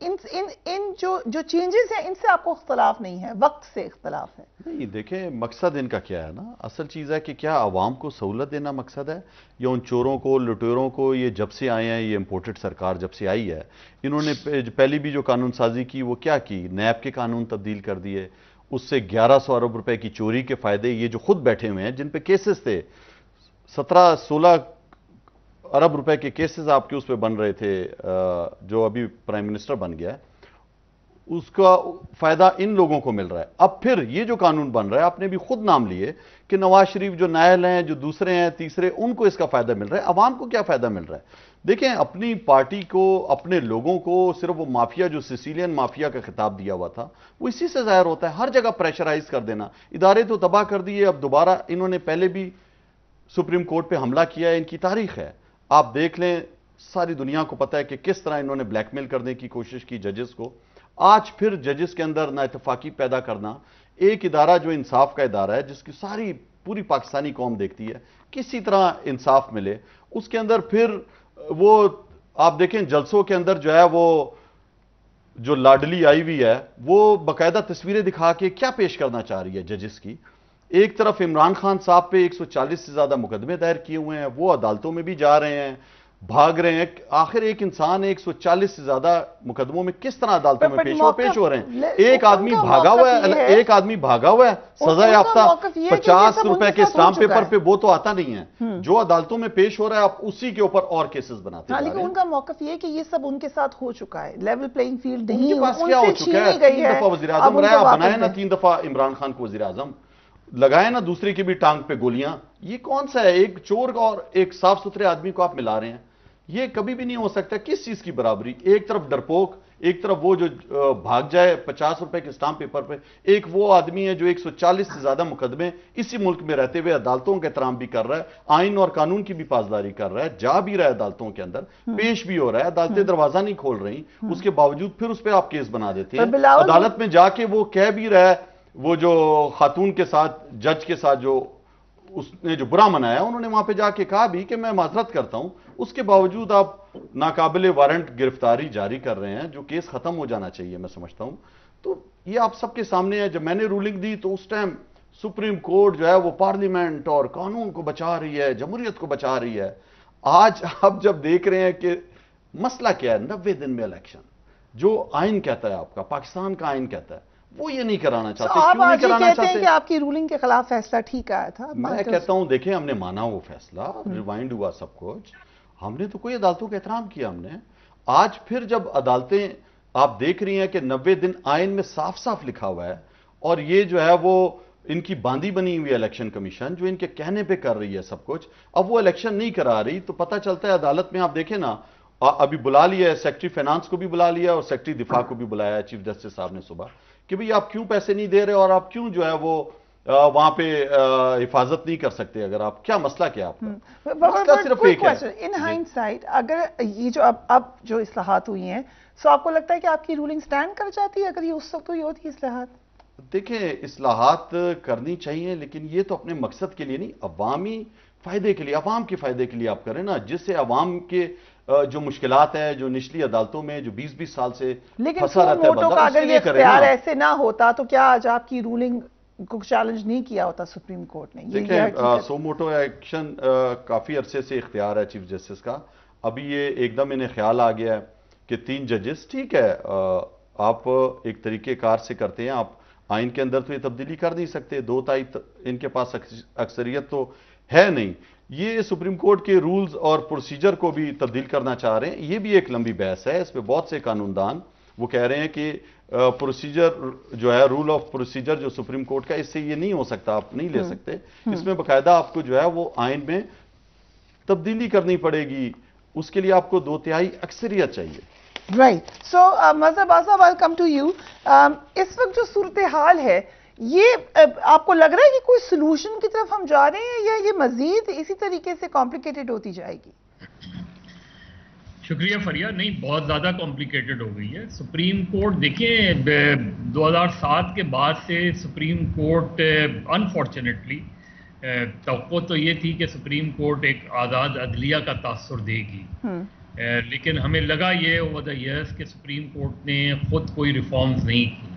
ان جو چینجز ہیں ان سے آپ کو اختلاف نہیں ہے, وقت سے اختلاف ہے؟ نہیں دیکھیں مقصد ان کا کیا ہے نا, اصل چیز ہے کہ کیا عوام کو سہولت دینا مقصد ہے, یا ان چوروں کو لٹیروں کو, یہ جب سے آئے ہیں, یہ امپورٹڈ سرکار جب سے آئی ہے, انہوں نے پہلی بھی جو قانون سازی کی وہ کیا کی, نیب کے قانون تبدیل کر دیے, اس سے 1100 ارب روپے کی چوری کے فائدے یہ جو خود بیٹھے ہوئے ہیں جن پہ کیسز تھے, 17-16 ارب روپے کے کیسز آپ کے اس پہ بن رہے تھے, جو ابھی پرائم منسٹر بن گیا ہے, اس کا فائدہ ان لوگوں کو مل رہا ہے. اب پھر یہ جو قانون بن رہا ہے, آپ نے بھی خود نام لیے کہ نواز شریف جو نائل ہیں, جو دوسرے ہیں, تیسرے, ان کو اس کا فائدہ مل رہا ہے. عوام کو کیا فائدہ مل رہا ہے؟ دیکھیں اپنی پارٹی کو, اپنے لوگوں کو صرف وہ مافیا جو سیسیلین مافیا کا خطاب دیا ہوا تھا وہ اسی سے ظاہر ہوتا ہے. ہر جگہ پریشرائز کر دینا, ادارے تو تباہ کر دیے, اب دوبارہ انہوں نے پہلے بھی سپریم کورٹ پہ حملہ کیا ہے, ان کی تاریخ ہے, آپ دیکھ لیں, ساری دنیا کو پتہ ہے کہ کس طرح انہوں نے بلیک میل کرنے کی کوشش کی ججز کو. آج پھر ججز کے اندر نا اتفاقی پیدا کرنا, ایک ادارہ جو انصاف کا ادارہ ہے جس کی ساری پوری پاکستانی قوم دیکھتی ہے کسی طرح انصاف ملے, اس کے اندر پھر وہ آپ دیکھیں جلسوں کے اندر جو ہے وہ جو لاڈلی آئی ہوئی ہے وہ باقاعدہ تصویریں دکھا کے کیا پیش کرنا چاہ رہی ہے ججز کی. ایک طرف عمران خان صاحب پہ 140 سے زیادہ مقدمے دائر کیے ہوئے ہیں, وہ عدالتوں میں بھی جا رہے ہیں, بھاگ رہے ہیں. آخر ایک انسان 140 سے زیادہ مقدموں میں کس طرح عدالتوں میں پیش ہو رہے ہیں؟ ایک آدمی بھاگا ہوا ہے, ایک آدمی بھاگا ہوا ہے سزا یافتہ 50 روپے کے اسٹامپ پیپر پہ, وہ تو آتا نہیں ہے. جو عدالتوں میں پیش ہو رہا ہے آپ اسی کے اوپر اور کیسز بناتے ہیں. لیکن ان کا موقف یہ ہے کہ یہ سب ان کے ساتھ ہو چکا ہے, لیول پلینگ فیلڈ نہیں, ان کے پاس کیا ہو چکا ہے, 3 دفعہ وزیر اعظم رہا, بنائے نا 3 دفعہ عمران خان کو وزیر اعظم, لگائے نا دوسرے کی بھی ٹانگ پہ گولیاں. یہ کون سا ہے, ایک چور اور ایک صاف ستھرے آدمی کو آپ ملا رہے ہیں؟ یہ کبھی بھی نہیں ہو سکتا. کس چیز کی برابری؟ ایک طرف ڈرپوک, ایک طرف وہ جو بھاگ جائے 50 روپے کے اسٹامپ پیپر پہ, ایک وہ آدمی ہے جو 140 سے زیادہ مقدمے اسی ملک میں رہتے ہوئے عدالتوں کا احترام بھی کر رہا ہے, آئین اور قانون کی بھی پاسداری کر رہا ہے, جا بھی رہا ہے عدالتوں کے اندر, پیش بھی ہو رہا ہے, عدالتیں دروازہ نہیں کھول رہی, اس کے باوجود پھر اس پہ آپ کیس بنا دیتے ہیں. عدالت میں جا کے وہ کہہ بھی رہا ہے, وہ جو خاتون کے ساتھ جج کے ساتھ جو اس نے جو برا منایا, انہوں نے وہاں پہ جا کے کہا بھی کہ میں معذرت کرتا ہوں, اس کے باوجود آپ ناقابل وارنٹ گرفتاری جاری کر رہے ہیں, جو کیس ختم ہو جانا چاہیے میں سمجھتا ہوں. تو یہ آپ سب کے سامنے ہے. جب میں نے رولنگ دی تو اس ٹائم سپریم کورٹ جو ہے وہ پارلیمنٹ اور قانون کو بچا رہی ہے, جمہوریت کو بچا رہی ہے. آج آپ جب دیکھ رہے ہیں کہ مسئلہ کیا ہے, 90 دن میں الیکشن, جو آئین کہتا ہے آپ کا, پاکستان کا آئین کہتا ہے, وہ یہ نہیں کرانا چاہتے. آپ آج یہ کہتے ہیں کہ آپ کی رولنگ کے خلاف فیصلہ ٹھیک آیا تھا؟ میں کہتا ہوں دیکھیں ہم نے مانا وہ فیصلہ, ریوائنڈ ہوا سب کچھ, ہم نے تو کوئی عدالتوں کا احترام کیا ہم نے. آج پھر جب عدالتیں آپ دیکھ رہی ہیں کہ 90 دن آئین میں صاف صاف لکھا ہوا ہے, اور یہ جو ہے وہ ان کی باندھی بنی ہوئی الیکشن کمیشن جو ان کے کہنے پہ کر رہی ہے سب کچھ, اب وہ الیکشن نہیں کرا رہی, تو پتہ چلتا ہے عدالت میں آپ دیکھیں نا, ابھی بلا لیا ہے سیکرٹری فائنانس کو بھی بلا لیا اور سیکرٹری دفاع کو بھی بلایا ہے چیف جسٹس صاحب نے صبح, کہ بھئی آپ کیوں پیسے نہیں دے رہے اور آپ کیوں جو ہے وہ وہاں پہ حفاظت نہیں کر سکتے, اگر آپ کیا مسئلہ کیا آپ کا؟ مسئلہ صرف ایک ہے. ان ہائنڈسائٹ اگر یہ جو اب جو اصلاحات ہوئی ہیں, سو آپ کو لگتا ہے کہ آپ کی رولنگ سٹینڈ کر جاتی ہے اگر یہ اس وقت ہوئی ہوتی اصلاحات؟ دیکھیں اصلاحات کرنی چاہیے, لیکن یہ تو اپنے مقصد کے لیے نہیں, عوامی فائدے کے لیے, عوام کے فائدے کے لیے آپ کریں نا, جس سے عوام کے جو مشکلات ہیں, جو نچلی عدالتوں میں جو 20-20 سال سے پھنسا رہتا ہے بندہ, اگر یہ اختیار ایسے نہ ہوتا تو کیا آج آپ کی رولنگ کو چیلنج نہیں کیا ہوتا سپریم کورٹ نے؟ دیکھیں سو موٹو ایکشن کافی عرصے سے اختیار ہے چیف جسٹس کا, ابھی یہ ایک دم انہیں خیال آ گیا ہے کہ 3 ججز ٹھیک ہے, آپ ایک طریقے کار سے کرتے ہیں, آپ آئین کے اندر تو یہ تبدیلی کر نہیں سکتے, 2/3 ان کے پاس اکثریت تو ہے نہیں, یہ سپریم کورٹ کے رولز اور پروسیجر کو بھی تبدیل کرنا چاہ رہے ہیں. یہ بھی ایک لمبی بحث ہے, اس پہ بہت سے قانون دان وہ کہہ رہے ہیں کہ پروسیجر جو ہے, رول آف پروسیجر جو سپریم کورٹ کا, اس سے یہ نہیں ہو سکتا, آپ نہیں لے سکتے, اس میں باقاعدہ آپ کو جو ہے وہ آئین میں تبدیلی کرنی پڑے گی, اس کے لیے آپ کو 2/3 اکثریت چاہیے. رائٹ. سو مظہر بازا, ویلکم ٹو یو. اس وقت جو صورتحال ہے, یہ آپ کو لگ رہا ہے کہ کوئی سلوشن کی طرف ہم جا رہے ہیں, یا یہ مزید اسی طریقے سے کمپلیکیٹڈ ہوتی جائے گی؟ شکریہ فریہ. نہیں, بہت زیادہ کمپلیکیٹڈ ہو گئی ہے. سپریم کورٹ دیکھیں 2007 کے بعد سے سپریم کورٹ انفارچونیٹلی توقع تو یہ تھی کہ سپریم کورٹ ایک آزاد عدلیہ کا تاثر دے گی, لیکن ہمیں لگا یہ اوور دا ایئرس کہ سپریم کورٹ نے خود کوئی ریفارمز نہیں کی،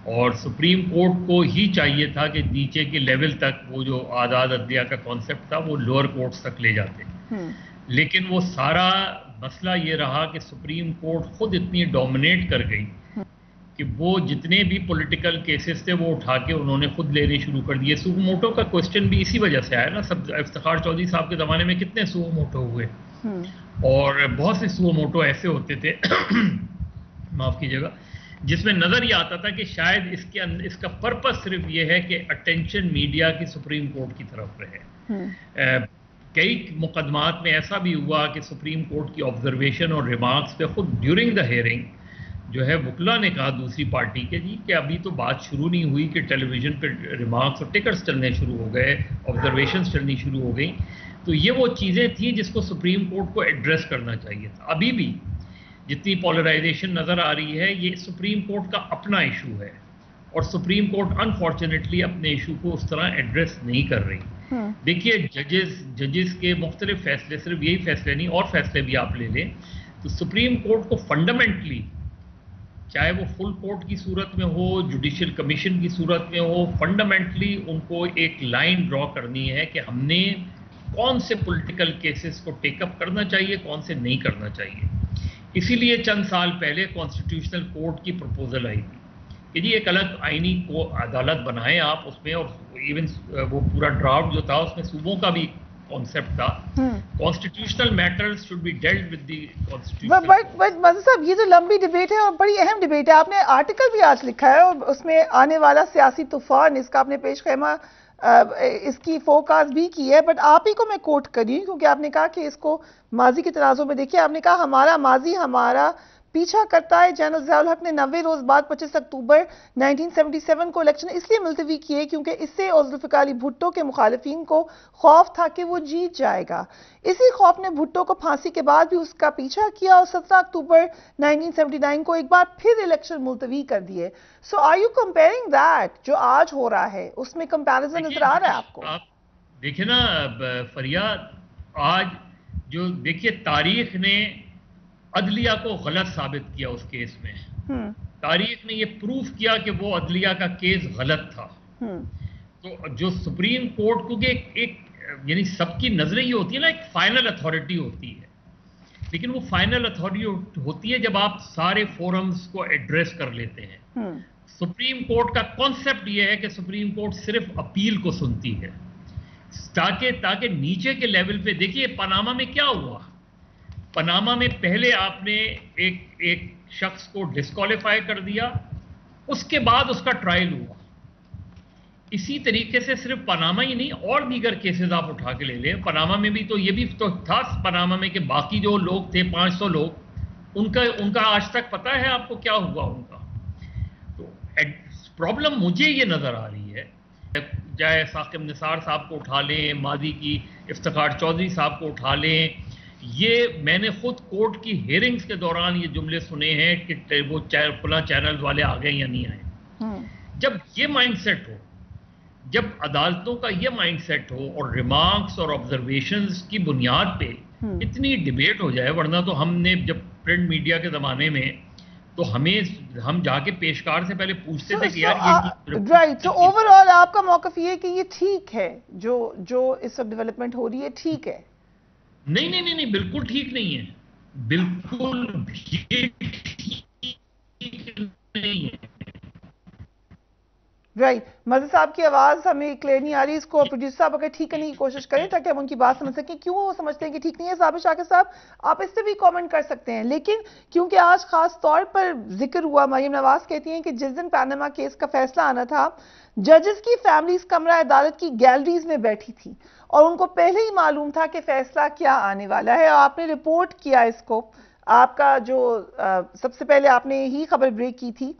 اور سپریم کورٹ کو ہی چاہیے تھا کہ نیچے کے لیول تک وہ جو آزاد عدلیہ کا کانسیپٹ تھا وہ لوور کورٹس تک لے جاتے، لیکن وہ سارا مسئلہ یہ رہا کہ سپریم کورٹ خود اتنی ڈومینیٹ کر گئی کہ وہ جتنے بھی پولیٹیکل کیسز تھے وہ اٹھا کے انہوں نے خود لینے شروع کر دیے. سو موٹو کا کوشچن بھی اسی وجہ سے آیا نا. سب افتخار چودھری صاحب کے زمانے میں کتنے سو موٹو ہوئے، اور بہت سے سو موٹو ایسے ہوتے تھے معاف کیجیے گا جس میں نظر یہ آتا تھا کہ شاید اس کا پرپس صرف یہ ہے کہ اٹینشن میڈیا کی سپریم کورٹ کی طرف رہے. کئی مقدمات میں ایسا بھی ہوا کہ سپریم کورٹ کی آبزرویشن اور ریمارکس پہ خود ڈیورنگ دا ہیئرنگ جو ہے وکلا نے کہا دوسری پارٹی کے جی کہ ابھی تو بات شروع نہیں ہوئی کہ ٹیلی ویژن پہ ریمارکس اور ٹکٹس چلنے شروع ہو گئے، آبزرویشنز چلنی شروع ہو گئیں. تو یہ وہ چیزیں تھیں جس کو سپریم کورٹ کو ایڈریس کرنا چاہیے تھا. ابھی بھی جتنی پولرائزیشن نظر آ رہی ہے یہ سپریم کورٹ کا اپنا ایشو ہے، اور سپریم کورٹ انفارچونیٹلی اپنے ایشو کو اس طرح ایڈریس نہیں کر رہی. دیکھیے ججز کے مختلف فیصلے، صرف یہی فیصلے نہیں اور فیصلے بھی آپ لے لیں تو سپریم کورٹ کو فنڈامنٹلی چاہے وہ فل کورٹ کی صورت میں ہو، جوڈیشل کمیشن کی صورت میں ہو، فنڈامنٹلی ان کو ایک لائن ڈرا کرنی ہے کہ ہم نے کون سے پولیٹیکل کیسز کو ٹیک اپ کرنا چاہیے، کون سے نہیں کرنا چاہیے. اسی لیے چند سال پہلے کانسٹیٹیوشنل کورٹ کی پروپوزل آئی تھی کہ جی ایک الگ آئینی کو عدالت بنائیں آپ اس میں، اور ایون وہ پورا ڈرافٹ جو تھا اس میں صوبوں کا بھی کانسیپٹ تھا. Constitutional matters should be dealt with the constitution. But مزید صاحب یہ جو لمبی ڈبیٹ ہے اور بڑی اہم ڈبیٹ ہے، آپ نے آرٹیکل بھی آج لکھا ہے اور اس میں آنے والا سیاسی طوفان اس کا آپ نے پیش خیمہ اس کی فوکاس بھی کی ہے، بٹ آپ ہی کو میں کوٹ کر رہی ہوں کیونکہ آپ نے کہا کہ اس کو ماضی کے تناظر میں دیکھیے. آپ نے کہا ہمارا ماضی ہمارا پیچھا کرتا ہے. جنرل ضیاء الحق نے 90 روز بعد 25 اکتوبر 1977 کو الیکشن اس لیے ملتوی کیے کیونکہ اس سے ذوالفقار علی بھٹو کے مخالفین کو خوف تھا کہ وہ جیت جائے گا. اسی خوف نے بھٹو کو پھانسی کے بعد بھی اس کا پیچھا کیا اور 17 اکتوبر 1979 کو ایک بار پھر الیکشن ملتوی کر دیے. سو آر یو کمپیئرنگ دیٹ جو آج ہو رہا ہے اس میں کمپیریزن نظر آ رہا ہے آپ کو؟ دیکھیں نا فریاد، آج جو دیکھیے تاریخ نے عدلیہ کو غلط ثابت کیا اس کیس میں. تاریخ نے یہ پروف کیا کہ وہ عدلیہ کا کیس غلط تھا. تو جو سپریم کورٹ کو ایک یعنی سب کی نظریں یہ ہوتی ہے نا، ایک فائنل اتھارٹی ہوتی ہے، لیکن وہ فائنل اتھارٹی ہوتی ہے جب آپ سارے فورمز کو ایڈریس کر لیتے ہیں. سپریم کورٹ کا کانسیپٹ یہ ہے کہ سپریم کورٹ صرف اپیل کو سنتی ہے تاکہ نیچے کے لیول پہ دیکھیے پاناما میں کیا ہوا. پاناما میں پہلے آپ نے ایک شخص کو ڈسکوالیفائی کر دیا، اس کے بعد اس کا ٹرائل ہوا. اسی طریقے سے صرف پاناما ہی نہیں اور دیگر کیسز آپ اٹھا کے لے لیں. پاناما میں بھی تو یہ بھی تو تھا پاناما میں کہ باقی جو لوگ تھے 500 لوگ ان کا آج تک پتہ ہے آپ کو کیا ہوا ان کا. تو پرابلم مجھے یہ نظر آ رہی ہے، چاہے ثاقب نثار صاحب کو اٹھا لیں، ماضی کی افتخار چودھری صاحب کو اٹھا لیں. یہ میں نے خود کورٹ کی ہیئرنگز کے دوران یہ جملے سنے ہیں کہ وہ فلاں چینل والے آ گئے یا نہیں آئے. جب یہ مائنڈ سیٹ ہو، جب عدالتوں کا یہ مائنڈ سیٹ ہو اور ریمارکس اور آبزرویشنز کی بنیاد پہ اتنی ڈیبیٹ ہو جائے، ورنہ تو ہم نے جب پرنٹ میڈیا کے زمانے میں تو ہم جا کے پیشکار سے پہلے پوچھتے تھے کہ یار رائٹ. تو اوور آل آپ کا موقف یہ ہے کہ یہ ٹھیک ہے جو اس وقت ڈیولپمنٹ ہو رہی ہے، ٹھیک ہے؟ نہیں بالکل ٹھیک نہیں ہے، بالکل نہیں ہے. رائٹ. مزید صاحب کی آواز ہمیں کلیئر نہیں آ رہی، اس کو پروڈیوسر صاحب اگر ٹھیک کرنے کی کوشش کریں تاکہ ہم ان کی بات سمجھ سکیں کیوں وہ سمجھتے ہیں کہ ٹھیک نہیں ہے. ثابت شاکر صاحب آپ اس سے بھی کامنٹ کر سکتے ہیں، لیکن کیونکہ آج خاص طور پر ذکر ہوا، مریم نواز کہتی ہیں کہ جس دن پاناما کیس کا فیصلہ آنا تھا ججز کی فیملیز کمرہ عدالت کی گیلریز میں بیٹھی تھی اور ان کو پہلے ہی معلوم تھا کہ فیصلہ کیا آنے والا ہے، اور آپ نے رپورٹ کیا اس کو. آپ کا جو سب سے پہلے آپ نے ہی خبر بریک کی تھی.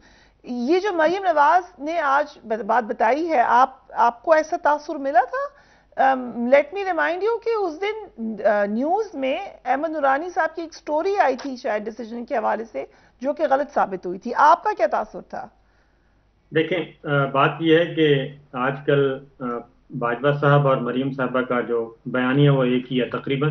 یہ جو مریم نواز نے آج بات بتائی ہے، آپ کو ایسا تاثر ملا تھا؟ لیٹ می ریمائنڈ یو کہ اس دن نیوز میں احمد نورانی صاحب کی ایک سٹوری آئی تھی شاید ڈیسیجن کے حوالے سے جو کہ غلط ثابت ہوئی تھی. آپ کا کیا تاثر تھا؟ دیکھیں بات یہ ہے کہ آج کل باجوہ صاحب اور مریم صاحبہ کا جو بیانیہ وہ ایک ہی ہے تقریباً.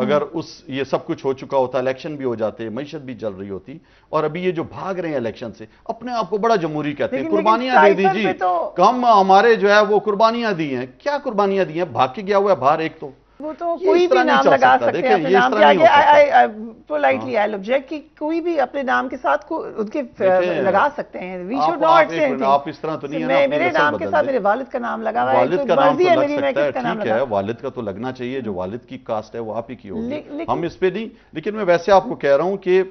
اگر یہ سب کچھ ہو چکا ہوتا، الیکشن بھی ہو جاتے، معیشت بھی چل رہی ہوتی، اور ابھی یہ جو بھاگ رہے ہیں الیکشن سے، اپنے آپ کو بڑا جمہوری کہتے ہیں، قربانیاں دے دیجیے، کم ہمارے جو ہے وہ قربانیاں دی ہیں، کیا قربانیاں دی ہیں؟ بھاگ کے گیا ہوا ہے باہر ایک تو وہ تو کوئی بھی نام لگا سکتے ہیں اپنے نام کے آگے، پولائٹلی آئی آبجیکٹ کہ کوئی بھی اپنے نام کے ساتھ ان کے لگا سکتے ہیں. وی شوڈ ناٹ سے آپ اس طرح تو نہیں ہے نا، میرے نام کے ساتھ میرے والد کا نام لگا ہوا ہے، والد کا نام تو لگ سکتا ہے، ٹھیک ہے، والد کا تو لگنا چاہیے، جو والد کی کاسٹ ہے وہ آپ ہی کی ہوگی، ہم اس پہ نہیں. لیکن میں ویسے آپ کو کہہ رہا ہوں کہ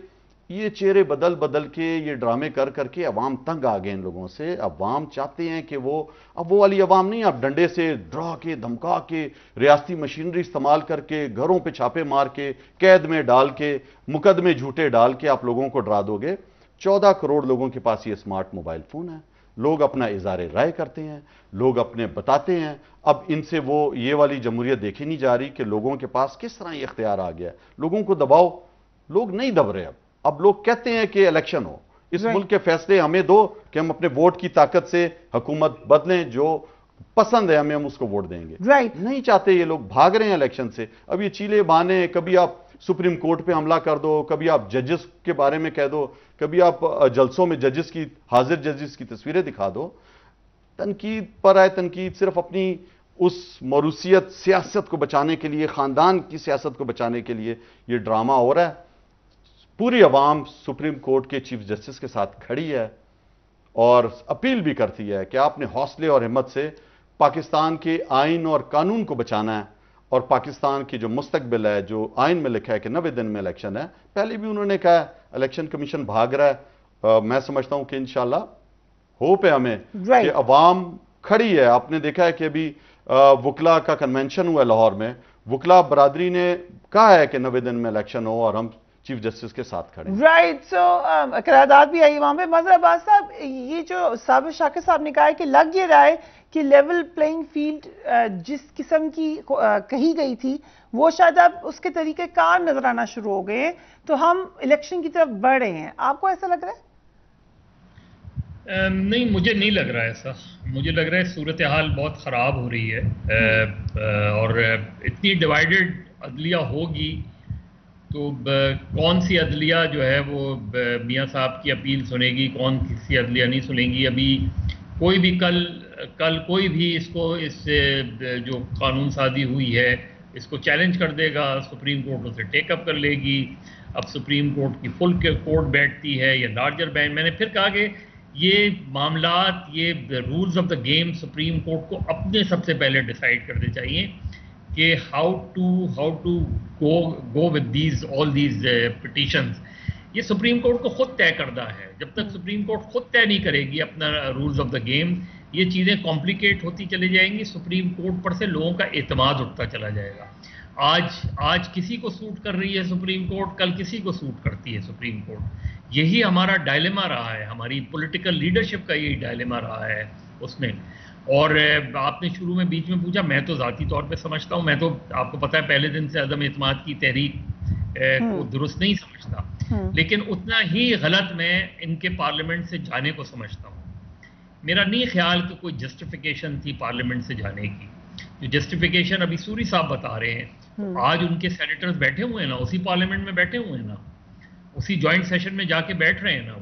یہ چہرے بدل بدل کے، یہ ڈرامے کر کر کے عوام تنگ آ گئے ان لوگوں سے. عوام چاہتے ہیں کہ اب وہ والی عوام نہیں، اب ڈنڈے سے ڈرا کے دھمکا کے، ریاستی مشینری استعمال کر کے، گھروں پہ چھاپے مار کے، قید میں ڈال کے، مقدمے جھوٹے ڈال کے آپ لوگوں کو ڈرا دو گے. 14 کروڑ لوگوں کے پاس یہ اسمارٹ موبائل فون ہے، لوگ اپنا اظہار رائے کرتے ہیں، لوگ اپنے بتاتے ہیں. اب ان سے یہ والی جمہوریت دیکھی نہیں جا رہی کہ لوگوں کے پاس کس طرح یہ اختیار آ گیا ہے. لوگوں کو دباؤ، لوگ نہیں دب رہے. اب لوگ کہتے ہیں کہ الیکشن ہو، اس ملک کے فیصلے ہمیں دو کہ ہم اپنے ووٹ کی طاقت سے حکومت بدلیں، جو پسند ہے ہم اس کو ووٹ دیں گے. نہیں چاہتے یہ لوگ، بھاگ رہے ہیں الیکشن سے. اب یہ چیلے بانے، کبھی آپ سپریم کورٹ پہ حملہ کر دو، کبھی آپ ججز کے بارے میں کہہ دو، کبھی آپ جلسوں میں حاضر ججز کی تصویریں دکھا دو. تنقید پر آئے تنقید، صرف اپنی اس موروثیت سیاست کو بچانے کے لیے، خاندان کی سیاست کو بچانے کے لیے یہ ڈرامہ ہو رہا ہے. پوری عوام سپریم کورٹ کے چیف جسٹس کے ساتھ کھڑی ہے اور اپیل بھی کرتی ہے کہ آپ نے حوصلے اور ہمت سے پاکستان کے آئین اور قانون کو بچانا ہے، اور پاکستان کی جو مستقبل ہے، جو آئین میں لکھا ہے کہ 90 دن میں الیکشن ہے. پہلے بھی انہوں نے کہا الیکشن کمیشن بھاگ رہا ہے. میں سمجھتا ہوں کہ انشاءاللہ ہوپ ہے ہمیں کہ عوام کھڑی ہے. آپ نے دیکھا ہے کہ ابھی وکلا کا کنونشن ہوا ہے لاہور میں، وکلا برادری نے کہا ہے کہ 90 دن میں الیکشن ہو اور ہم چیف جسٹس کے ساتھ کھڑے. رائٹ. سو قرارداد بھی آئی وہاں پہ. مظہر عباس صاحب، یہ جو صابر شاکر صاحب نے کہا ہے کہ لگ یہ رہا ہے کہ لیول پلینگ فیلڈ جس قسم کی کہی گئی تھی وہ شاید اب اس کے طریقہ کار نظر آنا شروع ہو گئے ہیں، تو ہم الیکشن کی طرف بڑھ رہے ہیں. آپ کو ایسا لگ رہا ہے؟ نہیں، مجھے نہیں لگ رہا ایسا. مجھے لگ رہا ہے صورتحال بہت خراب ہو رہی ہے، اور اتنی ڈیوائیڈڈ عدلیہ ہوگی تو کون سی عدلیہ جو ہے وہ میاں صاحب کی اپیل سنے گی، کون سی عدلیہ نہیں سنے گی. ابھی کوئی بھی کل کوئی بھی اس جو قانون سازی ہوئی ہے اس کو چیلنج کر دے گا، سپریم کورٹ اسے ٹیک اپ کر لے گی. اب سپریم کورٹ کی فل کورٹ بیٹھتی ہے یا لارجر بینچ. میں نے پھر کہا کہ یہ معاملات، یہ rules of the game Supreme Court کو اپنے سب سے پہلے ڈیسائیڈ کرنے چاہیے کہ how to go with all these petitions. یہ سپریم کورٹ کو خود طے کردہ ہے. جب تک سپریم کورٹ خود طے نہیں کرے گی اپنا رولز آف دا گیم، یہ چیزیں کمپلیکیٹ ہوتی چلی جائیں گی. سپریم کورٹ پر سے لوگوں کا اعتماد اٹھتا چلا جائے گا. آج کسی کو سوٹ کر رہی ہے سپریم کورٹ، کل کسی کو سوٹ کرتی ہے سپریم کورٹ. یہی ہمارا ڈائلیما رہا ہے، ہماری پولیٹیکل لیڈرشپ کا یہی ڈائلیما رہا ہے اس میں. اور آپ نے شروع میں بیچ میں پوچھا، میں تو ذاتی طور پہ سمجھتا ہوں، میں تو آپ کو پتہ ہے پہلے دن سے عدم اعتماد کی تحریک کو درست نہیں سمجھتا، لیکن اتنا ہی غلط میں ان کے پارلیمنٹ سے جانے کو سمجھتا ہوں. میرا نہیں خیال کہ کوئی جسٹیفیکیشن تھی پارلیمنٹ سے جانے کی. جو جسٹیفیکیشن ابھی سوری صاحب بتا رہے ہیں، آج ان کے سینیٹرز بیٹھے ہوئے ہیں نا، اسی پارلیمنٹ میں بیٹھے ہوئے ہیں نا، اسی جوائنٹ سیشن میں جا کے بیٹھ رہے ہیں نا.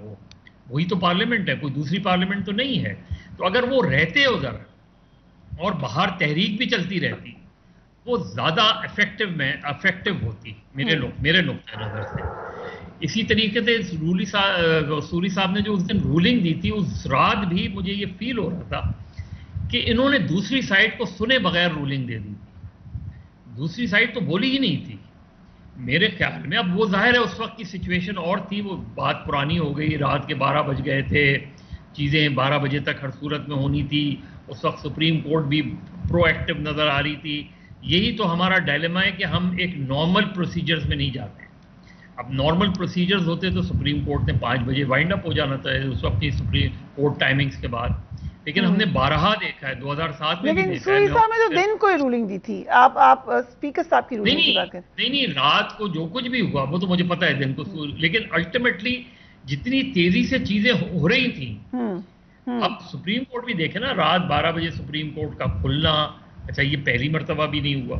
وہی تو پارلیمنٹ ہے، کوئی دوسری پارلیمنٹ تو نہیں ہے. تو اگر وہ رہتے ادھر اور باہر تحریک بھی چلتی رہتی، وہ زیادہ افیکٹو ہوتی میرے نقطۂ نظر سے. اسی طریقے سے سوری صاحب نے جو اس دن رولنگ دی تھی، اس رات بھی مجھے یہ فیل ہو رہا تھا کہ انہوں نے دوسری سائڈ کو سنے بغیر رولنگ دے دی. دوسری سائڈ تو بولی ہی نہیں تھی میرے خیال میں. اب وہ ظاہر ہے اس وقت کی سچویشن اور تھی، وہ بات پرانی ہو گئی، رات کے 12 بج گئے تھے، چیزیں 12 بجے تک ہر صورت میں ہونی تھی. اس وقت سپریم کورٹ بھی پرو ایکٹیو نظر آ رہی تھی. یہی تو ہمارا ڈائلیما ہے کہ ہم ایک نارمل پروسیجرز میں نہیں جاتے. اب نارمل پروسیجرز ہوتے تو سپریم کورٹ نے 5 بجے وائنڈ اپ ہو جانا تھا اس وقت کی سپریم کورٹ ٹائمنگز کے بعد. لیکن ہم نے 12 دیکھا ہے، 2007 میں بھی دیکھا ہے. لیکن سوری صاحب نے تو دن کوئی رولنگ دی تھی. آپ اسپیکر صاحب کی رولنگ کی بات کریں. نہیں، رات کو جو کچھ بھی ہوا وہ تو مجھے پتا ہے دن کو. لیکن الٹیمیٹلی جتنی تیزی سے چیزیں ہو رہی تھیں، اب سپریم کورٹ بھی دیکھے نا، رات 12 بجے سپریم کورٹ کا کھلنا. اچھا، یہ پہلی مرتبہ بھی نہیں ہوا.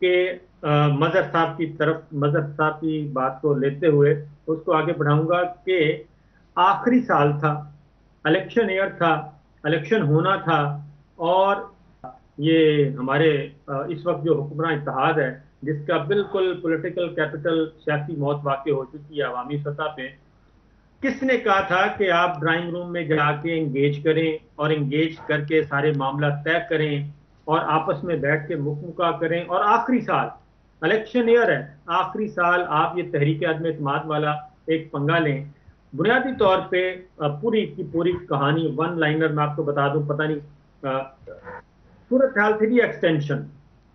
کہ مظہر صاحب کی بات کو لیتے ہوئے اس کو آگے بڑھاؤں گا کہ آخری سال تھا، الیکشن ایئر تھا، الیکشن ہونا تھا، اور یہ ہمارے اس وقت جو حکمراں اتحاد ہے جس کا بالکل پولیٹیکل کیپٹل سیاسی موت واقع ہو چکی ہے عوامی سطح پہ، کس نے کہا تھا کہ آپ ڈرائنگ روم میں جا کے انگیج کریں اور انگیج کر کے سارے معاملات طے کریں اور آپس میں بیٹھ کے مکمکا کریں، اور آخری سال الیکشن ایئر ہے، آخری سال آپ یہ تحریک عدم اعتماد والا ایک پنگا لیں۔ بنیادی طور پہ پوری کی پوری کہانی ون لائنر میں آپ کو بتا دوں، پتہ نہیں صورتحال تھی ایکسٹینشن،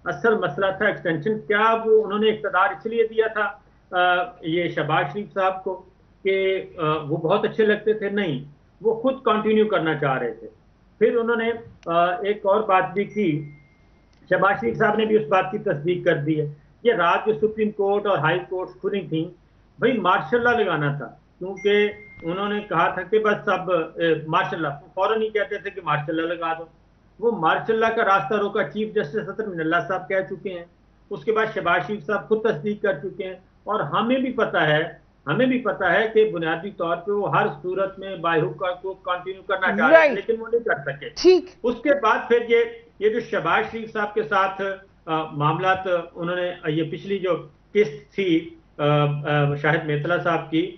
اصل مسئلہ تھا ایکسٹینشن۔ کیا وہ انہوں نے اقتدار اس لیے دیا تھا یہ شہباز شریف صاحب کو کہ وہ بہت اچھے لگتے تھے؟ نہیں، وہ خود کنٹینیو کرنا چاہ رہے تھے۔ پھر انہوں نے ایک اور بات بھی کی، شہباز شریف صاحب نے بھی اس بات کی تصدیق کر دی ہے، یہ رات جو سپریم کورٹ اور ہائی کورٹ کھلی تھیں، بھائی مارشل لا لگانا تھا، کیونکہ انہوں نے کہا تھا کہ بس اب مارشل لا، فوراً ہی کہتے تھے کہ مارشل لا لگا دو۔ وہ مارشل لا کا راستہ روکا چیف جسٹس اطہر من اللہ صاحب کہہ چکے ہیں، اس کے بعد شہباز شریف صاحب خود تصدیق کر چکے ہیں، اور ہمیں بھی پتہ ہے کہ بنیادی طور پہ وہ ہر صورت میں باحقہ کو کنٹینیو کرنا چاہ رہے تھے لیکن وہ نہیں کر سکے۔ اس کے بعد پھر یہ جو شہباز شریف صاحب کے ساتھ معاملات، انہوں نے یہ پچھلی جو قسط تھی شاہد میتلا صاحب کی،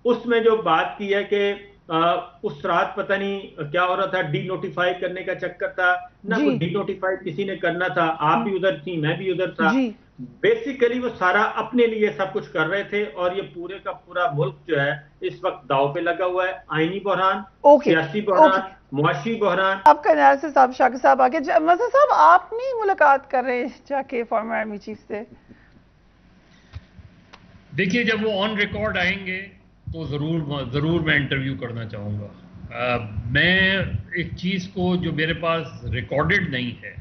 اس میں جو بات کی ہے کہ اس رات پتہ نہیں کیا ہو رہا تھا، ڈی نوٹیفائی کرنے کا چکر تھا، نہ کوئی ڈی نوٹیفائی کسی نے کرنا تھا، آپ بھی ادھر تھی میں بھی ادھر تھا، بیسیکلی وہ سارا اپنے لیے سب کچھ کر رہے تھے، اور یہ پورے کا پورا ملک جو ہے اس وقت داؤ پہ لگا ہوا ہے، آئینی بحران، سیاسی بحران، معاشی بحران۔ آپ کا انالیسس صاحب، شاکر صاحب آگے، مظہر صاحب آپ نہیں ملاقات کر رہے جا کے فارمر آرمی چیف سے؟ دیکھیے جب وہ آن ریکارڈ آئیں گے تو ضرور میں انٹرویو کرنا چاہوں گا۔ میں ایک چیز کو جو میرے پاس ریکارڈڈ نہیں ہے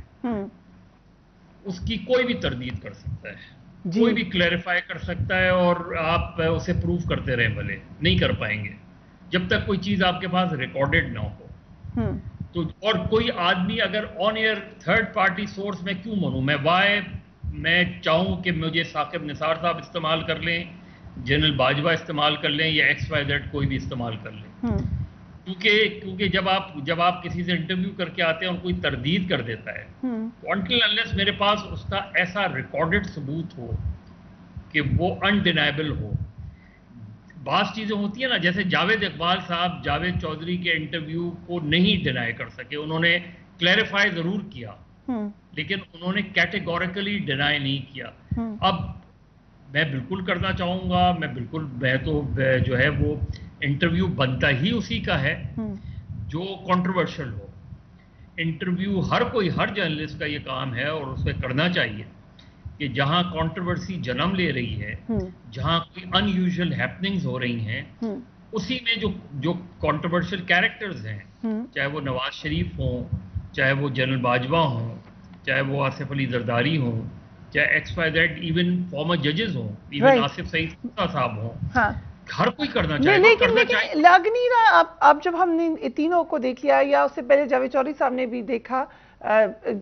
اس کی کوئی بھی تردید کر سکتا ہے، کوئی بھی کلیریفائی کر سکتا ہے، اور آپ اسے پروف کرتے رہیں، بھلے نہیں کر پائیں گے جب تک کوئی چیز آپ کے پاس ریکارڈڈ نہ ہو۔ تو اور کوئی آدمی اگر آن ایئر تھرڈ پارٹی سورس میں کیوں مانوں میں چاہوں کہ مجھے ثاقب نثار صاحب استعمال کر لیں، جنرل باجوہ استعمال کر لیں، یا ایکس وائی زیڈ کوئی بھی استعمال کر لیں، کیونکہ جب آپ کسی سے انٹرویو کر کے آتے ہیں اور کوئی تردید کر دیتا ہے، تو انٹل انلیس میرے پاس اس کا ایسا ریکارڈڈ ثبوت ہو کہ وہ انڈینائبل ہو۔ بعض چیزیں ہوتی ہیں نا، جیسے جاوید اقبال صاحب جاوید چودھری کے انٹرویو کو نہیں ڈینائی کر سکے، انہوں نے کلیریفائی ضرور کیا لیکن انہوں نے کیٹیگوریکلی ڈینائی نہیں کیا۔ اب میں بالکل کرنا چاہوں گا، میں تو جو ہے وہ انٹرویو بنتا ہی اسی کا ہے جو کنٹروورشل ہو۔ انٹرویو ہر جرنلسٹ کا یہ کام ہے اور اسے کرنا چاہیے کہ جہاں کنٹروورسی جنم لے رہی ہے، جہاں کوئی ان یوزول ہیپننگز ہو رہی ہیں، اسی میں جو کنٹروورشل کیریکٹرز ہیں، چاہے وہ نواز شریف ہوں، چاہے وہ جنرل باجوہ ہوں، چاہے وہ آصف علی زرداری ہوں، چاہے X Y Z even former ججز ہوں، ایون آصف سعید صاحب ہوں، ہر کوئی کرنا چاہے۔ لیکن لگ نہیں رہا، اب جب ہم نے تینوں کو دیکھ لیا، یا اس سے پہلے جاوید چودھری صاحب نے بھی دیکھا،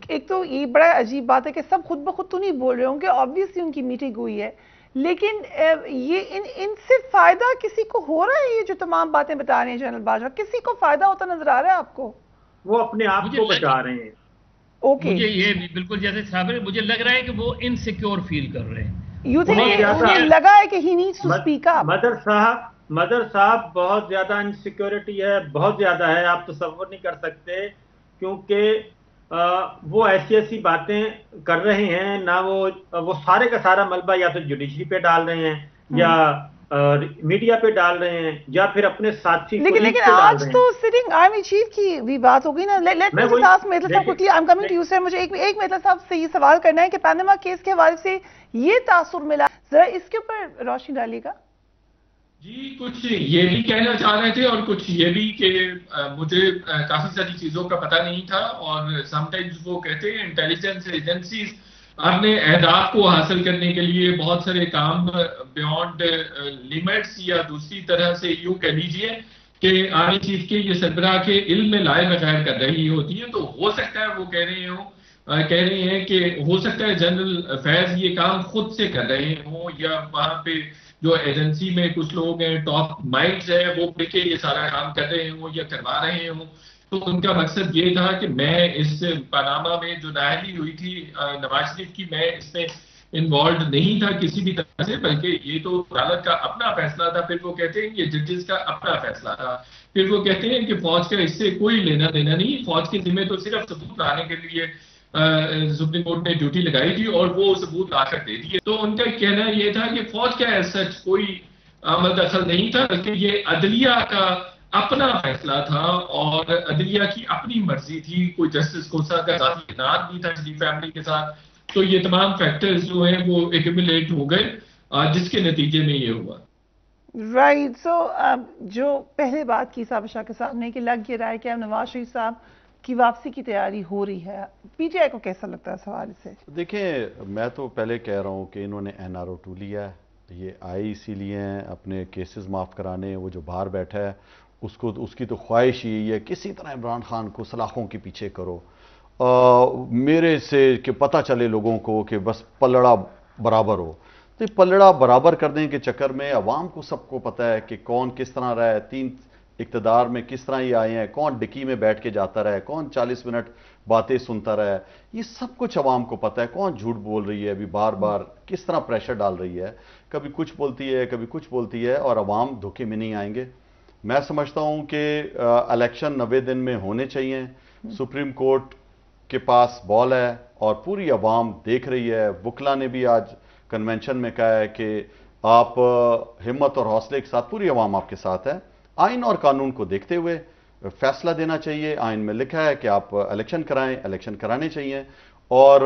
ایک تو یہ بڑا عجیب بات ہے کہ سب خود بخود تو نہیں بول رہے ہوں گے، آبویسلی ان کی میٹنگ ہوئی ہے، لیکن یہ ان سے فائدہ کسی کو ہو رہا ہے؟ یہ جو تمام باتیں بتا رہے ہیں جنرل باجوہ، کسی کو فائدہ ہوتا نظر آ رہا ہے آپ کو؟ وہ اپنے آپ کو بچا رہے ہیں۔ مجھے یہ بالکل جیسے صاحب ہے، مجھے لگ رہا ہے کہ وہ انسیکیور فیل کر رہے ہیں۔ مجھے لگا ہے کہ he needs to speak up. مدر صاحب بہت زیادہ انسیکیورٹی ہے، بہت زیادہ ہے، آپ تصور نہیں کر سکتے، کیونکہ وہ ایسی باتیں کر رہے ہیں، نہ وہ سارے کا سارا ملبہ یا تو جوڈیشری پہ ڈال رہے ہیں، یا میڈیا پہ ڈال رہے ہیں، یا پھر اپنے ساتھی لیکن آج تو سٹنگ آرمی چیف کی بھی بات ہو گئی نا۔ مجھے ایک میتلا صاحب سے یہ سوال کرنا ہے کہ پاناما کیس کے حوالے سے یہ تاثر ملا، ذرا اس کے اوپر روشنی ڈالیے گا۔ جی کچھ یہ بھی کہنا چاہ رہے تھے اور کچھ یہ بھی کہ مجھے کافی ساری چیزوں کا پتہ نہیں تھا، اور سم ٹائمز وہ کہتے ہیں انٹیلیجنس ایجنسیز اپنے اہداف کو حاصل کرنے کے لیے بہت سارے کام بیونڈ لیمٹس یا دوسری طرح سے یوں کہہ لیجئے کہ آرمی چیف کے یہ سربراہ کے علم میں لائے بغیر کر رہی ہوتی ہیں، تو ہو سکتا ہے وہ کہہ رہے ہوں کہہ رہے ہیں کہ ہو سکتا ہے جنرل فیض یہ کام خود سے کر رہے ہوں یا وہاں پہ جو ایجنسی میں کچھ لوگ ہیں ٹاپ مائنڈز ہیں وہ مل کے یہ سارا کام کر رہے ہوں یا کروا رہے ہوں. تو ان کا مقصد یہ تھا کہ میں اس پاناما میں جو نااہلی ہوئی تھی نواز شریف کی، میں اس میں انوالوڈ نہیں تھا کسی بھی طرح سے، بلکہ یہ تو عدالت کا اپنا فیصلہ تھا. پھر وہ کہتے ہیں یہ ججز کا اپنا فیصلہ تھا. پھر وہ کہتے ہیں کہ فوج کا اس سے کوئی لینا دینا نہیں، فوج کے ذمہ تو صرف ثبوت لانے کے لیے سپریم کورٹ نے ڈیوٹی لگائی تھی اور وہ ثبوت لا کر دے دیے. تو ان کا کہنا یہ تھا کہ فوج کا ایز سچ کوئی عمل دخل نہیں تھا، بلکہ یہ عدلیہ کا اپنا فیصلہ تھا اور عدلیہ کی اپنی مرضی تھی. کوئی جسٹس کھوسا کا ذاتی اطاعت نہیں تھا شریف فیملی کے ساتھ. تو یہ تمام فیکٹرز جو ہیں وہ ایکومولیٹ ہو گئے جس کے نتیجے میں یہ ہوا. رائٹ. سو جو پہلے بات کی صاحب شاہ کے صاحب نے کہ لگ یہ رہا ہے کہ اب نواز شریف صاحب کی واپسی کی تیاری ہو رہی ہے، پی ٹی آئی کو کیسا لگتا ہے سوال سے؟ دیکھیں میں تو پہلے کہہ رہا ہوں کہ انہوں نے NRO2 لیا ہے، یہ آئے اسی لیے ہیں اپنے کیسز معاف کرانے. وہ جو باہر بیٹھا ہے اس کی تو خواہش یہی ہے کسی طرح عمران خان کو سلاخوں کے پیچھے کرو، میرے سے کہ پتہ چلے لوگوں کو کہ بس پلڑا برابر ہو. تو پلڑا برابر کرنے کے چکر میں عوام کو سب کو پتہ ہے کہ کون کس طرح رہا ہے، 3 اقتدار میں کس طرح یہ آئے ہیں، کون ڈکی میں بیٹھ کے جاتا رہا ہے، کون 40 منٹ باتیں سنتا رہا ہے. یہ سب کچھ عوام کو پتہ ہے. کون جھوٹ بول رہی ہے ابھی بار بار، کس طرح پریشر ڈال رہی ہے، کبھی کچھ بولتی ہے کبھی کچھ بولتی ہے، اور عوام دھوکے میں نہیں آئیں گے. میں سمجھتا ہوں کہ الیکشن 90 دن میں ہونے چاہیے. سپریم کورٹ کے پاس بال ہے اور پوری عوام دیکھ رہی ہے. وکلا نے بھی آج کنونشن میں کہا ہے کہ آپ ہمت اور حوصلے کے ساتھ، پوری عوام آپ کے ساتھ ہے. آئین اور قانون کو دیکھتے ہوئے فیصلہ دینا چاہیے. آئین میں لکھا ہے کہ آپ الیکشن کرائیں، الیکشن کرانے چاہیے. اور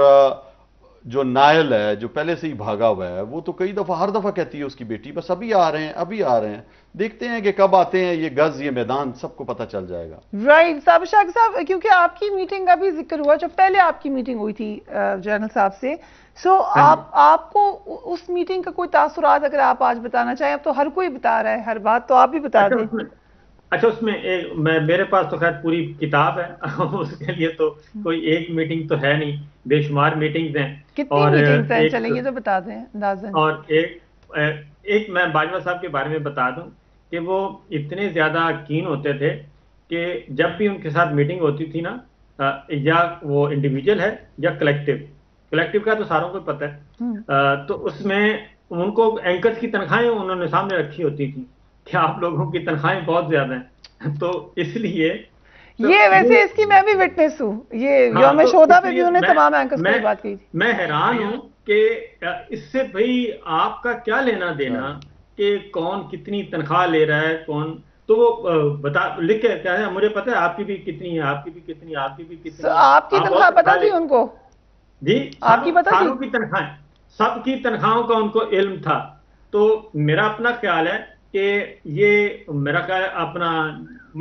جو نائل ہے جو پہلے سے ہی بھاگا ہوا ہے وہ تو کئی دفعہ ہر دفعہ کہتی ہے اس کی بیٹی بس ابھی آ رہے ہیں ابھی آ رہے ہیں. دیکھتے ہیں کہ کب آتے ہیں. یہ گز یہ میدان سب کو پتہ چل جائے گا. رائٹ. صاحب شاہ صاحب کیونکہ آپ کی میٹنگ کا بھی ذکر ہوا، جو پہلے آپ کی میٹنگ ہوئی تھی جنرل صاحب سے، سو آپ کو اس میٹنگ کا کوئی تاثرات اگر آپ آج بتانا چاہیں؟ اب تو ہر کوئی بتا رہا ہے، ہر بات تو آپ بھی بتا دیں. اچھا اس میں میرے پاس تو خیر پوری کتاب ہے اس کے لیے تو کوئی ایک میٹنگ تو ہے نہیں، بے شمار میٹنگز ہیں. کتنی میٹنگز ہیں چلیں یہ تو بتا دیں اندازاً. اور ایک میں باجوہ صاحب کے بارے میں بتا دوں کہ وہ اتنے زیادہ کین ہوتے تھے کہ جب بھی ان کے ساتھ میٹنگ ہوتی تھی نا، یا وہ انڈیویجول ہے یا کلیکٹیو کا تو ساروں کو پتہ ہے، تو اس میں ان کو اینکرز کی تنخواہیں انہوں نے سامنے رکھی ہوتی تھیں کہ آپ لوگوں کی تنخواہیں بہت زیادہ ہیں. تو اس لیے یہ ویسے اس کی میں بھی وٹنس ہوں، یہ یوم شہداء پہ بھی انہوں نے تمام اینکرز کو بات کی تھی. میں حیران ہوں کہ اس سے بھئی آپ کا کیا لینا دینا کہ کون کتنی تنخواہ لے رہا ہے کون. تو وہ بتا لکھ کے کہہ رہے ہیں مجھے پتہ ہے آپ کی بھی کتنی ہے، آپ کی بھی کتنی، آپ کی بھی کتنی. آپ کی تنخواہ پتہ تھی ان کو؟ جی آپ کی پتہ ساروں کی تنخواہیں، سب کی تنخواہوں کا ان کو علم تھا. تو میرا اپنا خیال ہے کہ یہ میرا خیال اپنا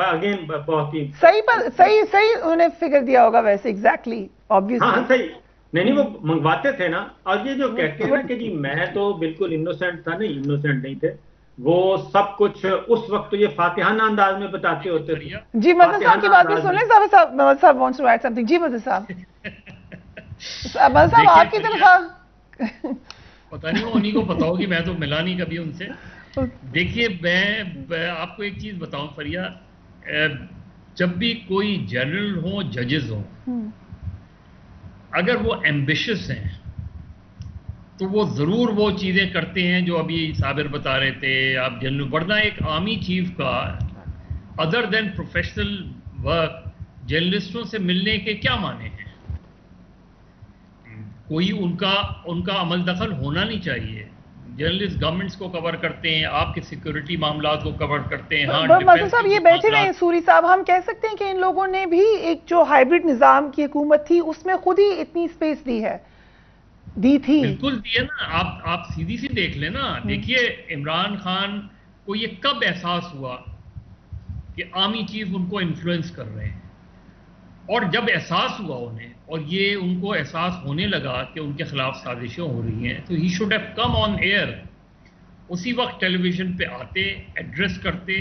اگین بہت ہی صحیح انہوں نے فگر دیا ہوگا ویسے ایگزیکٹلی آبویسلی. ہاں صحیح نہیں وہ منگواتے تھے نا. اور یہ جو کہتے ہیں نا کہ جی میں تو بالکل انوسینٹ تھا، نہیں انوسینٹ نہیں تھے وہ. سب کچھ اس وقت تو یہ فاتحانہ انداز میں بتاتے ہوتے تھے. جی مدد صاحب کی بات بھی سن لیں. مدد صاحب wants to add something. جی مدد صاحب. مدد صاحب آپ کی تنخواہ پتہ نہیں وہ انہیں کو پتا ہوگی، میں تو ملا نہیں کبھی ان سے. دیکھیے میں آپ کو ایک چیز بتاؤں فریہ، جب بھی کوئی جنرل ہوں ججز ہوں، اگر وہ ایمبیشس ہیں تو وہ ضرور وہ چیزیں کرتے ہیں جو ابھی صابر بتا رہے تھے آپ جنرل. ورنہ ایک آرمی چیف کا ادر دین پروفیشنل ورک جرنلسٹوں سے ملنے کے کیا معنی ہیں؟ کوئی ان کا عمل دخل ہونا نہیں چاہیے. جرنلسٹ گورنمنٹس کو کور کرتے ہیں، آپ کے سیکورٹی معاملات کو کور کرتے ہیں. مدد صاحب یہ بیٹھے رہے ہیں سوری صاحب، ہم کہہ سکتے ہیں کہ ان لوگوں نے بھی ایک جو ہائبرڈ نظام کی حکومت تھی اس میں خود ہی اتنی اسپیس دی تھی. بالکل دی ہے نا. آپ سیدھی سی دیکھ لیں نا. دیکھیے عمران خان کو یہ کب احساس ہوا کہ آرمی چیف ان کو انفلوئنس کر رہے ہیں، اور جب احساس ہوا انہیں اور یہ ان کو احساس ہونے لگا کہ ان کے خلاف سازشیں ہو رہی ہیں، تو he should have come on air. اسی وقت ٹیلی ویژن پہ آتے، ایڈریس کرتے